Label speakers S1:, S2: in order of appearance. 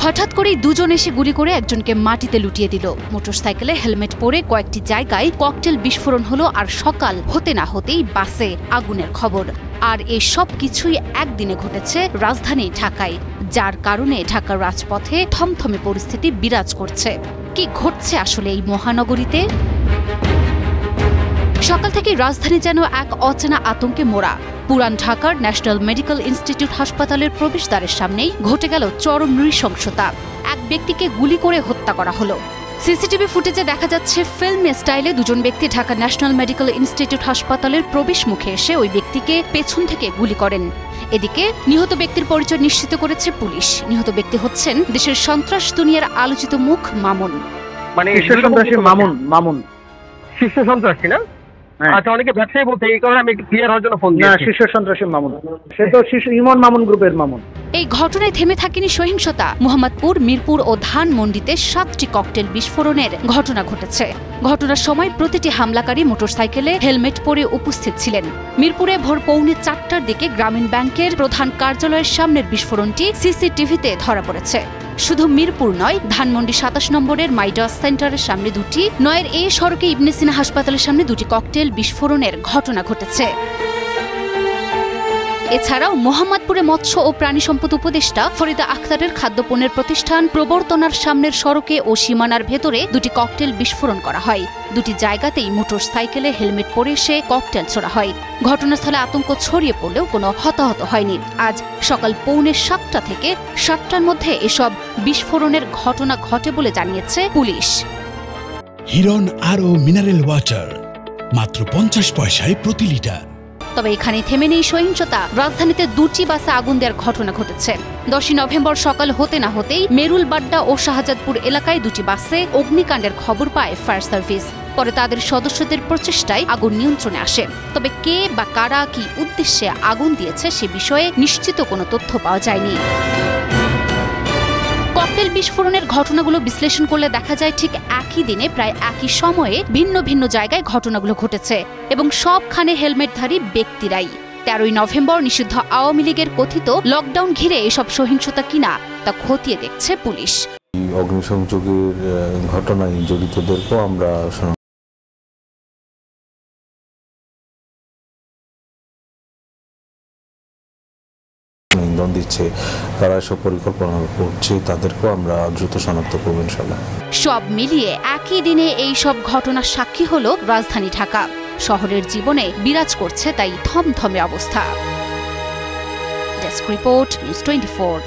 S1: হঠাৎ করেই দুজন এসে গুলি করে একজনকে মাটিতে লুটিয়ে দিল। মোটরসাইকেলে হেলমেট পরে কয়েকটি জায়গায় ককটেল বিস্ফোরণ হলো, আর সকাল হতে না হতেই বাসে আগুনের খবর। আর এই সব কিছুই একদিনে ঘটেছে রাজধানী ঢাকায়, যার কারণে ঢাকার রাজপথে থমথমে পরিস্থিতি বিরাজ করছে। কি ঘটছে আসলে এই মহানগরীতে? সকাল থেকে রাজধানী যেন এক অচেনা আতঙ্কে মোড়া। পুরান ঢাকার ন্যাশনাল মেডিকেল ইনস্টিটিউট হাসপাতালের প্রবেশদ্বারের সামনেই ঘটে গেল চরম নৃশংসতা। এক ব্যক্তিকে গুলি করে হত্যা করা হলো। সিসিটিভি ফুটেজে দেখা যাচ্ছে ফিল্ম স্টাইলে দুজন ব্যক্তি ঢাকা ন্যাশনাল মেডিকেল ইনস্টিটিউট হাসপাতালের প্রবেশ মুখে এসে ওই ব্যক্তিকে পেছন থেকে গুলি করেন। এদিকে নিহত ব্যক্তির পরিচয় নিশ্চিত করেছে পুলিশ। নিহত ব্যক্তি হচ্ছেন দেশের সন্ত্রাস দুনিয়ার আলোচিত মুখ মামুন।
S2: মানে শীর্ষ সন্ত্রাসী না? আচ্ছা, অনেকে ব্যবসায়ী বলতে, এই কারণে আমি একটু ক্লিয়ার হওয়ার জন্য ফোন দিয়েছি।
S3: না, শীর্ষ সন্ত্রাসী মামুন, সে তো ইমন মামুন গ্রুপের মামুন।
S1: এই ঘটনায় থেমে থাকেনি সহিংসতা। মোহাম্মদপুর, মিরপুর ও ধানমন্ডিতে 7টি ককটেল বিস্ফোরণের ঘটনা ঘটেছে। ঘটনার সময় প্রতিটি হামলাকারী মোটরসাইকেলে হেলমেট পরে উপস্থিত ছিলেন। মিরপুরে ভোর পৌনে 4টার দিকে গ্রামীণ ব্যাংকের প্রধান কার্যালয়ের সামনের বিস্ফোরণটি সিসিটিভিতে ধরা পড়েছে। শুধু মিরপুর নয়, ধানমন্ডি 27 নম্বরের মাইডাস সেন্টারের সামনে 2টি, 9 এ সড়কে ইবনে সিনা হাসপাতালের সামনে 2টি ককটেল বিস্ফোরণের ঘটনা ঘটেছে। এছাড়াও মোহাম্মদপুরে মৎস্য ও প্রাণী সম্পদ উপদেষ্টা ফরিদা আখতারের খাদ্যপণ্যের প্রতিষ্ঠান প্রবর্তনার সামনের সড়কে ও সীমানার ভেতরে 2টি ককটেল বিস্ফোরণ করা হয়। 2টি জায়গাতেই মোটরসাইকেলে হেলমেট পরে এসে ককটেল ছোড়া হয়। ঘটনাস্থলে আতঙ্ক ছড়িয়ে পড়লেও কোনো হতাহত হয়নি। আজ সকাল পৌনে 7টা থেকে 7টার মধ্যে এসব বিস্ফোরণের ঘটনা ঘটে বলে জানিয়েছে পুলিশ।
S4: হিরন আরও মিনারেল ওয়াটার মাত্র 50 পয়সায় প্রতি লিটার।
S1: তবে এখানে থেমে নেই সহিংসতা। রাজধানীতে 2টি বাসে আগুন দেওয়ার ঘটনা ঘটেছে। 10ই নভেম্বর সকাল হতে না হতেই মেরুলবাড্ডা ও শাহজাদপুর এলাকায় 2টি বাসে অগ্নিকাণ্ডের খবর পায় ফায়ার সার্ভিস। পরে তাদের সদস্যদের প্রচেষ্টায় আগুন নিয়ন্ত্রণে আসে। তবে কে বা কারা কি উদ্দেশ্যে আগুন দিয়েছে সে বিষয়ে নিশ্চিত কোনো তথ্য পাওয়া যায়নি। ককটেল বিস্ফোরণের ঘটনাগুলো বিশ্লেষণ করলে দেখা যায় ঠিক একই দিনে প্রায় একই সময়ে ভিন্ন ভিন্ন জায়গায় ঘটনাগুলো ঘটেছে এবং সবখানে হেলমেটধারী ব্যক্তিরাই। 13ই নভেম্বর নিষিদ্ধ আওয়ামী লীগের কথিত লকডাউন ঘিরে এসব সহিংসতা কিনা তা খতিয়ে দেখছে পুলিশ।
S5: অগ্নিসংযোগের ঘটনায় জড়িতদেরকেও আমরা দিচ্ছে, তারা সব পরিকল্পনা করছে, তাদেরকেও আমরা দ্রুত শনাক্ত করব ইনশাআল্লাহ।
S1: সব মিলিয়ে একই দিনে এই সব ঘটনার সাক্ষী হলো রাজধানী ঢাকা। শহরের জীবনে বিরাজ করছে তাই থমথমে অবস্থা। Desk report, news 24।